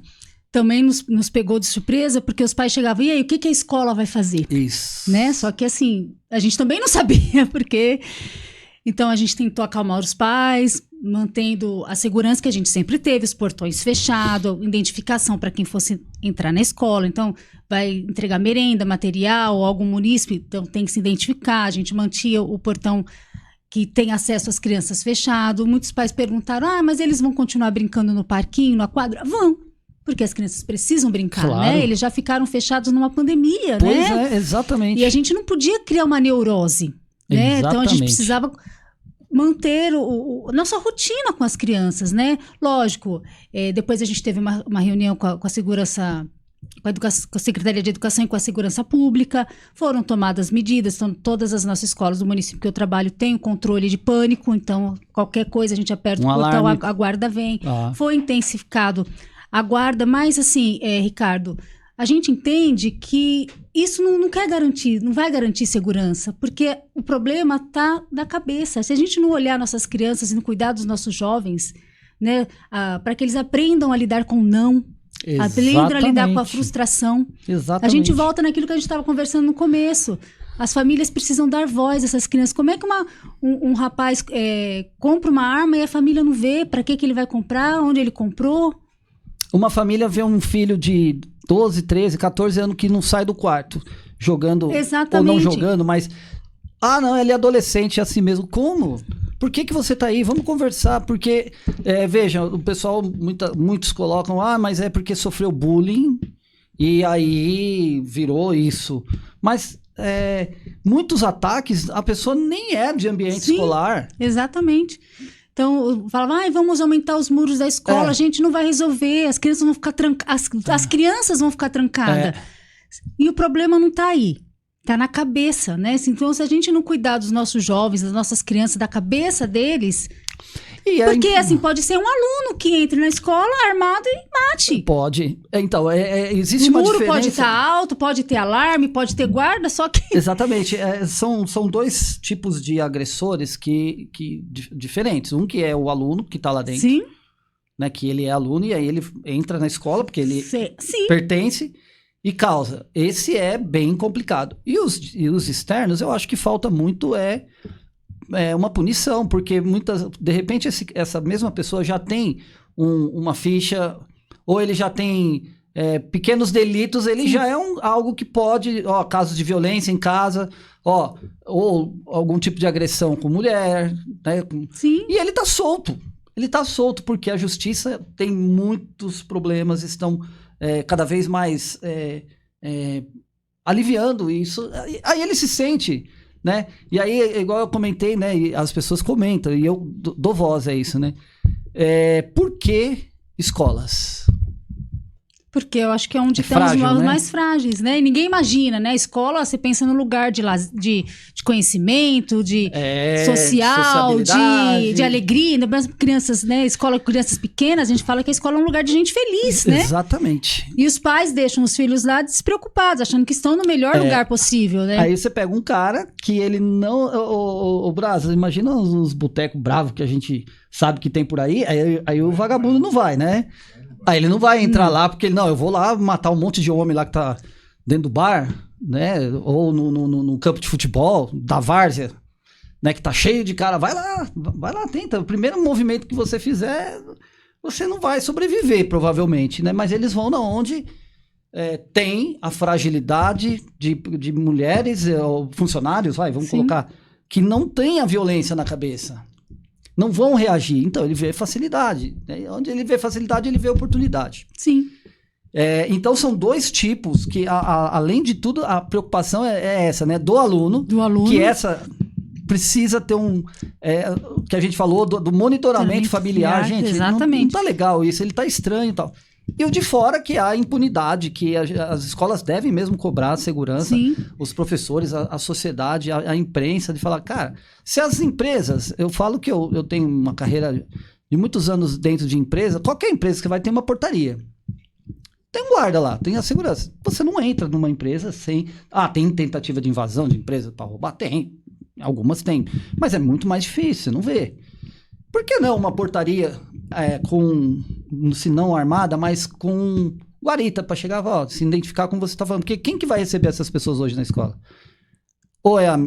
Também nos pegou de surpresa, porque os pais chegavam, e aí, o que a escola vai fazer? Isso. Né? Só que assim, a gente também não sabia, porque... Então, a gente tentou acalmar os pais, mantendo a segurança que a gente sempre teve, os portões fechados, identificação para quem fosse entrar na escola. Então, vai entregar merenda, material, ou algum munícipe, então tem que se identificar. A gente mantinha o portão que tem acesso às crianças fechado. Muitos pais perguntaram, mas eles vão continuar brincando no parquinho, na quadra? Vão, porque as crianças precisam brincar, claro. né? Eles já ficaram fechados numa pandemia, pois né? Pois é, exatamente. E a gente não podia criar uma neurose, né? Então a gente precisava manter nossa rotina com as crianças, né? Lógico, depois a gente teve uma reunião com a segurança, com a Secretaria de Educação e com a Segurança Pública, foram tomadas medidas, então todas as nossas escolas do município que eu trabalho têm o controle de pânico, então qualquer coisa a gente aperta o botão, a guarda vem. Foi intensificado a guarda, mas assim, Ricardo, a gente entende que isso não quer garantir, não vai garantir segurança, porque o problema está na cabeça. Se a gente não olhar nossas crianças e não cuidar dos nossos jovens, né, para que eles aprendam a lidar com o não, aprendam a lidar com a frustração. Exatamente. A gente volta naquilo que a gente estava conversando no começo. As famílias precisam dar voz a essas crianças. Como é que um rapaz compra uma arma e a família não vê para que ele vai comprar, onde ele comprou? Uma família vê um filho de 12, 13, 14 anos que não sai do quarto, jogando. Exatamente. Ou não jogando, mas... não, ele é adolescente, é assim mesmo. Como? Por que você tá aí? Vamos conversar, porque... veja, o pessoal, muitos colocam, mas é porque sofreu bullying e aí virou isso. Mas muitos ataques, a pessoa nem é de ambiente escolar. Exatamente. Então, falava, vamos aumentar os muros da escola, a gente não vai resolver, as crianças vão ficar trancadas, as crianças vão ficar trancadas. E o problema não está aí, está na cabeça, né? Então, se a gente não cuidar dos nossos jovens, das nossas crianças, da cabeça deles... Porque, assim, pode ser um aluno que entre na escola armado e mate. Pode. Então, existe uma diferença... O muro pode estar alto, pode ter alarme, pode ter guarda, só que... Exatamente. São dois tipos de agressores diferentes. Um que é o aluno, que está lá dentro. Sim. Né, que ele é aluno e aí ele entra na escola, porque ele pertence e causa. Esse é bem complicado. E os externos, eu acho que falta muito uma punição, porque de repente essa mesma pessoa já tem uma ficha, ou ele já tem pequenos delitos, ele já é algo que pode, casos de violência em casa, ou algum tipo de agressão com mulher, né? Sim. E ele tá solto. Ele tá solto porque a justiça tem muitos problemas, estão cada vez mais aliviando isso. Aí ele se sente... Né? E aí, igual eu comentei, né? E as pessoas comentam, e eu dou voz a isso, né? Por que escolas? Porque eu acho que é onde estão os mais frágeis, né? E ninguém imagina, né? Escola, você pensa no lugar de conhecimento, de social, de alegria. Crianças, né? Escola com crianças pequenas, a gente fala que a escola é um lugar de gente feliz, né? Exatamente. E os pais deixam os filhos lá despreocupados, achando que estão no melhor lugar possível, né? Aí você pega um cara que ele não... O Brasa, imagina uns botecos bravos que a gente sabe que tem por aí o vagabundo não vai, né? Aí ele não vai entrar lá porque eu vou lá matar um monte de homem lá que tá dentro do bar, né? Ou no campo de futebol, da várzea, né? Que tá cheio de cara. Vai lá, tenta. O primeiro movimento que você fizer, você não vai sobreviver, provavelmente, né? Mas eles vão onde tem a fragilidade de mulheres, ou funcionários, vamos colocar, que não tem a violência na cabeça. Não vão reagir. Então, ele vê facilidade. Né? Onde ele vê facilidade, ele vê oportunidade. Sim. Então, são dois tipos que, além de tudo, a preocupação é essa, né? Do aluno. Que essa precisa ter que a gente falou do monitoramento familiar. Gente, exatamente. Não tá legal isso, ele tá estranho e tal. E o de fora, que há impunidade, que as escolas devem mesmo cobrar a segurança, Sim. Os professores, a sociedade, a imprensa, de falar, cara, se as empresas, eu falo que eu tenho uma carreira de muitos anos dentro de empresa, qualquer empresa que vai ter uma portaria. Tem um guarda lá, tem a segurança. Você não entra numa empresa sem... tem tentativa de invasão de empresa para roubar? Tem, algumas tem, mas é muito mais difícil, você não vê. Por que não uma portaria se não armada, mas com guarita para chegar, se identificar como você está falando? Porque quem que vai receber essas pessoas hoje na escola? Ou é a...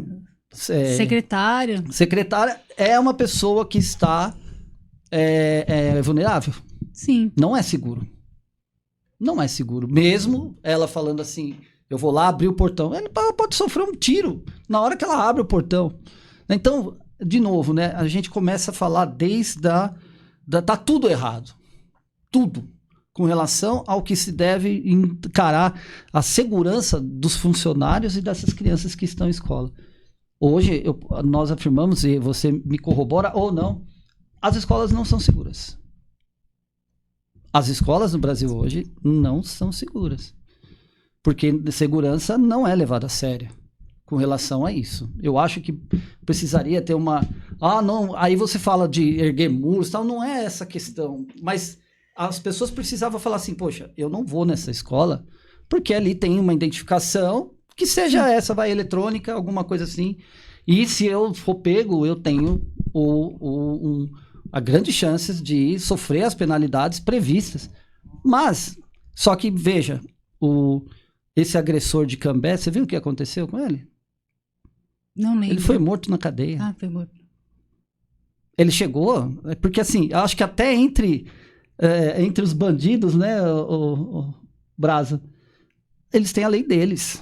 secretária. Secretária é uma pessoa que está vulnerável. Sim. Não é seguro. Não é seguro. Mesmo ela falando assim, eu vou lá abrir o portão. Ela pode sofrer um tiro na hora que ela abre o portão. Então... de novo, né? A gente começa a falar tá tudo errado. Tudo. Com relação ao que se deve encarar a segurança dos funcionários e dessas crianças que estão em escola. Hoje, nós afirmamos, e você me corrobora ou não, as escolas não são seguras. As escolas no Brasil hoje não são seguras. Porque segurança não é levada a sério com relação a isso. Eu acho que precisaria ter uma... não, aí você fala de erguer muros, tal, não é essa questão. Mas as pessoas precisavam falar assim, poxa, eu não vou nessa escola porque ali tem uma identificação que seja essa, vai eletrônica, alguma coisa assim. E se eu for pego, eu tenho a grande chance de sofrer as penalidades previstas. Mas, só que, veja, esse agressor de Cambé, você viu o que aconteceu com ele? Não lembro. Ele foi morto na cadeia. Foi morto. Ele chegou, porque assim, eu acho que até entre os bandidos, né, o Brasa, eles têm a lei deles.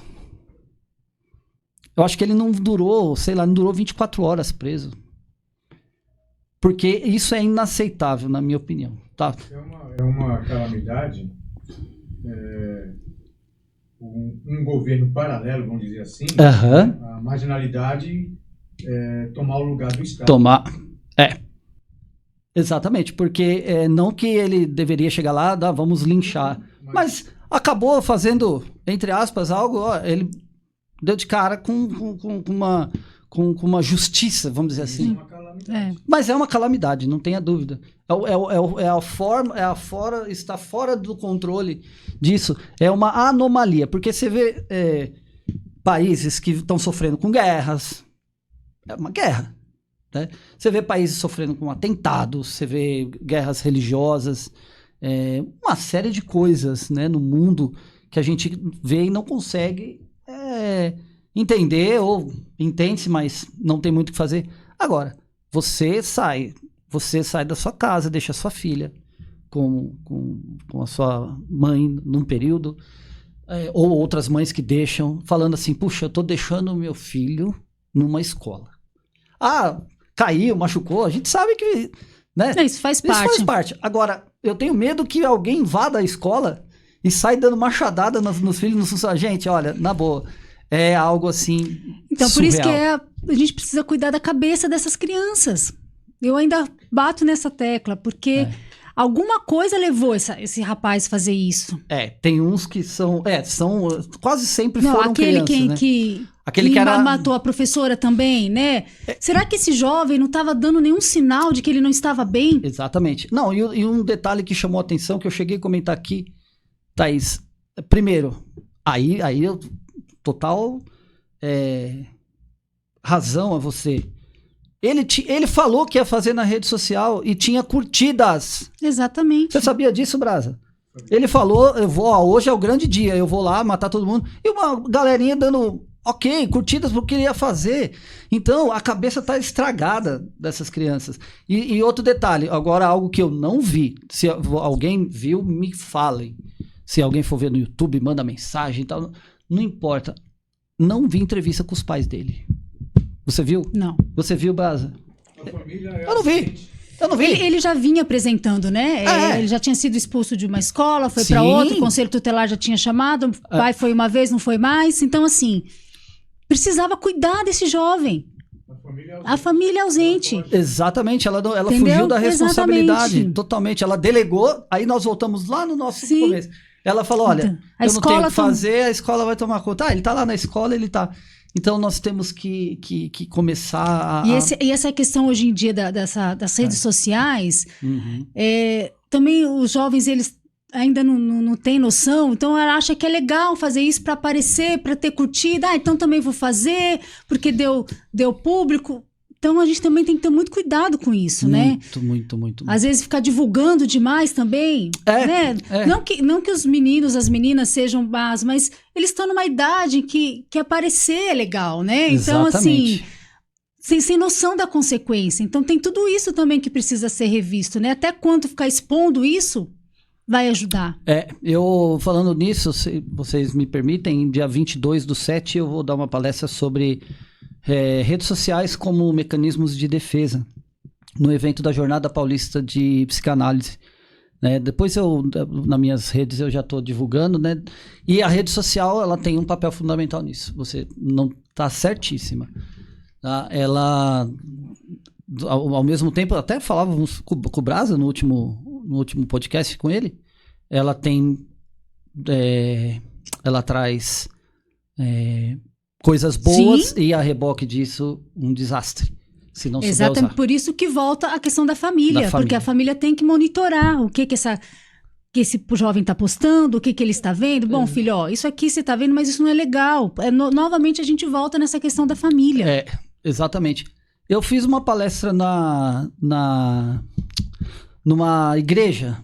Eu acho que ele não durou 24 horas preso. Porque isso é inaceitável, na minha opinião. Tá? É uma calamidade, um governo paralelo, vamos dizer assim, a marginalidade tomar o lugar do Estado. Exatamente, porque não que ele deveria chegar lá, vamos linchar, mas acabou fazendo, entre aspas, algo, ele deu de cara com uma justiça, vamos dizer assim. Mas é uma calamidade, não tenha dúvida. Está fora do controle disso. É uma anomalia, porque você vê países que estão sofrendo com guerras. É uma guerra. Né? Você vê países sofrendo com atentados, você vê guerras religiosas, uma série de coisas, né, no mundo que a gente vê e não consegue entender, ou entende-se, mas não tem muito o que fazer. Agora, você sai da sua casa, deixa a sua filha com a sua mãe num período, ou outras mães que deixam, falando assim, puxa, eu tô deixando o meu filho numa escola. Caiu, machucou, a gente sabe que... Né? Isso faz parte. Agora, eu tenho medo que alguém invada a escola e saia dando machadada nos filhos. Gente, olha, na boa, é algo assim Então, surreal. Por isso que a gente precisa cuidar da cabeça dessas crianças. Eu ainda bato nessa tecla, porque alguma coisa levou esse rapaz a fazer isso. Tem uns que são quase sempre foram aquele crianças, né? Aquele que matou a professora também, né? Será que esse jovem não estava dando nenhum sinal de que ele não estava bem? Exatamente. Não, e um detalhe que chamou a atenção, que eu cheguei a comentar aqui, Thaís. Primeiro, aí eu total razão a você. Ele falou que ia fazer na rede social e tinha curtidas. Exatamente. Você sabia disso, Brasa? Ele falou, hoje é o grande dia, eu vou lá matar todo mundo. E uma galerinha dando... curtidas porque ele ia fazer. Então, a cabeça tá estragada dessas crianças. E outro detalhe, agora algo que eu não vi. Se alguém viu, me falem. Se alguém for ver no YouTube, manda mensagem e tal. Não importa. Não vi entrevista com os pais dele. Você viu? Não. Você viu, Brasa? Eu não vi. Ele já vinha apresentando, né? Ele já tinha sido expulso de uma escola, foi para outra, o conselho tutelar já tinha chamado, o pai foi uma vez, não foi mais. Então, assim... Precisava cuidar desse jovem. A família ausente. Exatamente, ela fugiu da responsabilidade. Exatamente. Totalmente. Ela delegou, aí nós voltamos lá no nosso começo. Ela falou, olha, eu não tenho o que fazer, a escola vai tomar conta. Ele tá lá na escola, ele tá... Então nós temos que começar a... E essa questão hoje em dia das redes sociais, também os jovens, eles ainda não têm noção, então ela acha que é legal fazer isso para aparecer, para ter curtida, então também vou fazer, porque deu público. Então a gente também tem que ter muito cuidado com isso, né? Muito. Às vezes ficar divulgando demais também, né? Não que os meninos, as meninas sejam más, mas eles estão numa idade em que aparecer é legal, né? Então, exatamente. Assim, sem noção da consequência. Então tem tudo isso também que precisa ser revisto, né? Até quando ficar expondo isso vai ajudar. Eu falando nisso, se vocês me permitem, dia 22/7 eu vou dar uma palestra sobre redes sociais como mecanismos de defesa, no evento da Jornada Paulista de Psicanálise. Né? Depois nas minhas redes eu já estou divulgando, né? E a rede social ela tem um papel fundamental nisso. Você não está certíssima. Tá? Ela, ao mesmo tempo, até falávamos com o Brasa no último podcast com ele, ela traz coisas boas. Sim. E a reboque disso um desastre. Se não souber usar. Exatamente, por isso que volta a questão da família, porque a família tem que monitorar o que esse jovem está postando, o que ele está vendo. Bom, filho, ó, isso aqui você está vendo, mas isso não é legal. Novamente a gente volta nessa questão da família. Exatamente. Eu fiz uma palestra numa igreja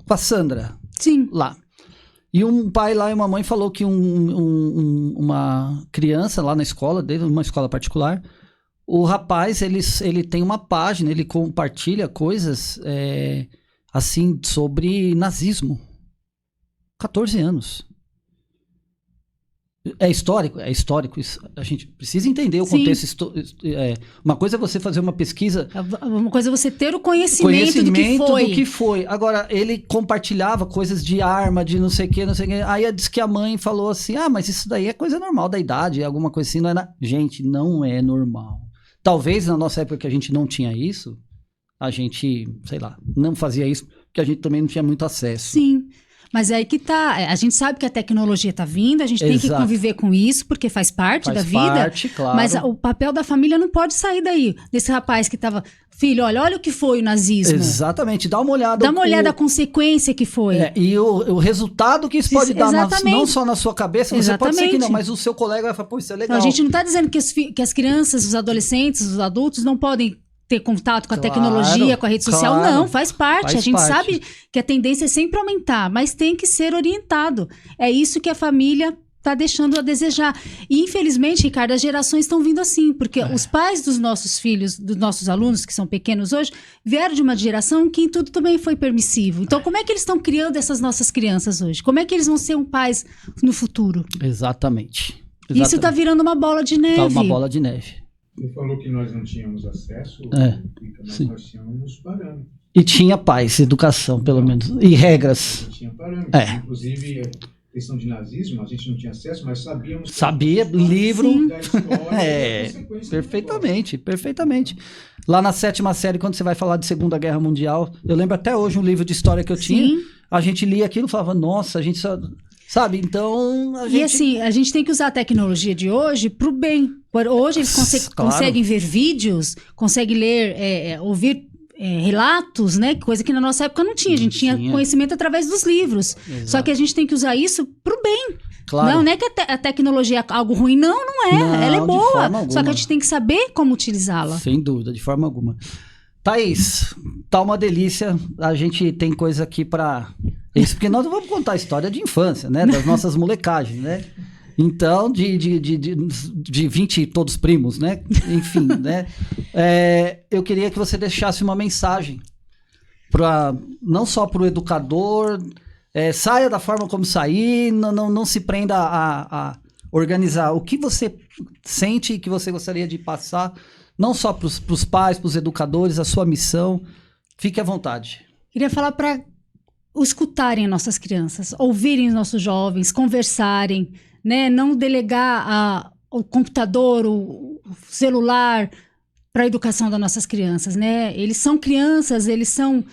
com a Sandra. Sim. Lá. E um pai lá e uma mãe falou que uma criança lá na escola dele, uma escola particular, o rapaz, ele tem uma página, ele compartilha coisas assim sobre nazismo. 14 anos. É histórico? É histórico. Isso, a gente precisa entender o contexto. Uma coisa é você fazer uma pesquisa. Uma coisa é você ter o conhecimento do que foi. Agora, ele compartilhava coisas de arma, de não sei o que. Aí diz que a mãe falou assim, mas isso daí é coisa normal da idade, alguma coisa assim. Não é Gente, não é normal. Talvez na nossa época que a gente não tinha isso, a gente, sei lá, não fazia isso, porque a gente também não tinha muito acesso. Sim. Mas é aí que tá, a gente sabe que a tecnologia tá vindo, a gente tem que conviver com isso, porque faz parte da vida. Faz parte, claro. Mas o papel da família não pode sair daí. Desse rapaz que tava, filho, olha o que foi o nazismo. Exatamente, dá uma olhada. Dá uma olhada a consequência que foi. E o resultado que isso pode dar, não só na sua cabeça, você pode ser que não, mas o seu colega vai falar, pô, isso é legal. Então, a gente não tá dizendo que as crianças, os adolescentes, os adultos não podem ter contato com a tecnologia, com a rede social. Não, faz parte. A gente sabe que a tendência é sempre aumentar, mas tem que ser orientado. É isso que a família está deixando a desejar. E, infelizmente, Ricardo, as gerações estão vindo assim, porque os pais dos nossos filhos, dos nossos alunos, que são pequenos hoje, vieram de uma geração em que tudo também foi permissivo. Então, como é que eles estão criando essas nossas crianças hoje? Como é que eles vão ser pais no futuro? Exatamente. Isso está virando uma bola de neve. Tá uma bola de neve. Você falou que nós não tínhamos acesso, nós tínhamos parâmetros. E tinha paz, educação, pelo menos, e regras. Tinha parâmetros. Inclusive, a questão de nazismo, a gente não tinha acesso, mas sabíamos... Sabia, livro... Da história, perfeitamente. Lá na 7ª série, quando você vai falar de Segunda Guerra Mundial, eu lembro até hoje um livro de história que eu tinha, a gente lia aquilo e falava, nossa, a gente só... Sabe, então... E assim, a gente tem que usar a tecnologia de hoje para o bem. Hoje eles conseguem ver vídeos, conseguem ler, ouvir relatos, né? Coisa que na nossa época não tinha. A gente tinha conhecimento através dos livros. Exato. Só que a gente tem que usar isso para o bem. Claro. Não é que a tecnologia é algo ruim. Não é. Não, ela é boa. Só que a gente tem que saber como utilizá-la. Sem dúvida, de forma alguma. Thaís, tá uma delícia. A gente tem coisa aqui para... Isso, porque nós não vamos contar a história de infância, né? Das nossas molecagens, né? Então, de 20 todos primos, né? Enfim, né? Eu queria que você deixasse uma mensagem não só para o educador, saia da forma como sair, não se prenda a organizar o que você sente e que você gostaria de passar, não só para os pais, para os educadores, a sua missão. Fique à vontade. Queria falar para escutarem nossas crianças, ouvirem os nossos jovens, conversarem, né? Não delegar o computador, o celular para a educação das nossas crianças, né? Eles são crianças, eles são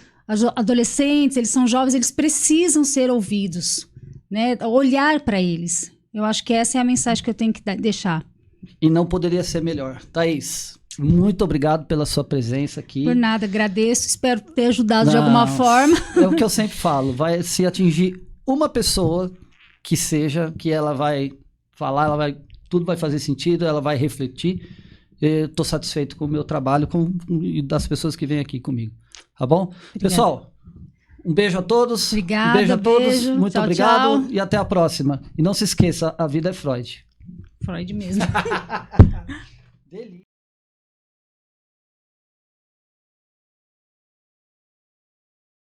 adolescentes, eles são jovens, eles precisam ser ouvidos, né? Olhar para eles. Eu acho que essa é a mensagem que eu tenho que deixar. E não poderia ser melhor. Thaís, muito obrigado pela sua presença aqui. Por nada, agradeço. Espero ter ajudado de alguma forma. É o que eu sempre falo. Vai se atingir uma pessoa que ela vai falar, tudo vai fazer sentido, ela vai refletir. Eu estou satisfeito com o meu trabalho e das pessoas que vêm aqui comigo. Tá bom? Obrigada. Pessoal, um beijo a todos. Obrigada, um beijo a todos. Muito tchau, obrigado. Tchau. E até a próxima. E não se esqueça, a vida é Freud. Freud mesmo. Delícia.